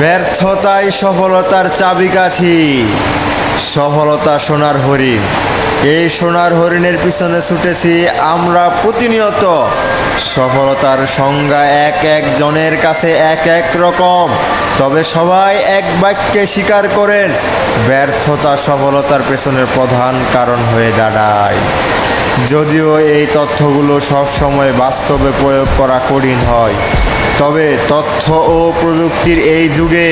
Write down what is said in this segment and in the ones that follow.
ব্যর্থতাই সফলতার চাবিকাঠি। সফলতা সোনার হরিণ। এই সোনার হরিণের পিছনে ছুটেছি আমরা প্রতিনিয়ত। সফলতার সংজ্ঞা এক এক জনের কাছে এক এক রকম, তবে সবাই এক বাক্যে স্বীকার করেন ব্যর্থতা সফলতার পেছনের প্রধান কারণ হয়ে দাঁড়ায়। যদিও এই তথ্যগুলো সবসময় বাস্তবে প্রয়োগ করা কঠিন হয়, তবে তথ্য ও প্রযুক্তির এই যুগে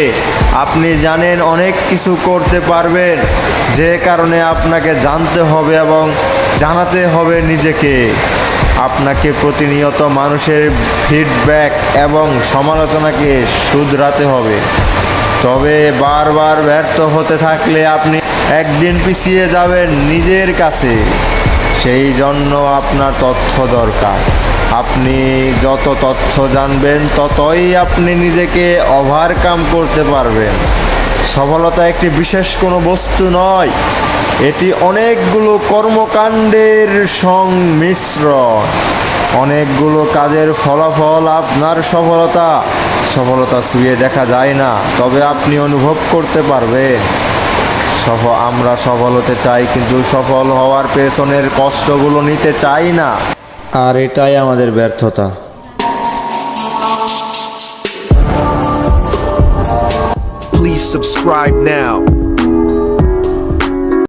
আপনি জানেন অনেক কিছু করতে পারবেন, যে কারণে আপনাকে জানতে হবে এবং জানাতে হবে নিজেকে। আপনাকে প্রতিনিয়ত মানুষের ফিডব্যাক এবং সমালোচনাকে শুধরাতে হবে। তবে বারবার ব্যর্থ হতে থাকলে আপনি একদিন পিছিয়ে যাবেন নিজের কাছে। সেই জন্য আপনার তথ্য দরকার। আপনি যত তথ্য জানবেন ততই আপনি নিজেকে ওভারকাম করতে পারবেন। সফলতা একটি বিশেষ কোনো বস্তু নয়, এটি অনেকগুলো কর্মকাণ্ডের সংমিশ্রণ। অনেকগুলো কাজের ফলাফল আপনার সফলতা ছুঁয়ে দেখা যায় না, তবে আপনি অনুভব করতে পারবেন। আমরা সফল হতে চাই, কিন্তু সফল হওয়ার পেছনের কষ্টগুলো নিতে চাই না, আর এটাই আমাদের ব্যর্থতা। Please subscribe now.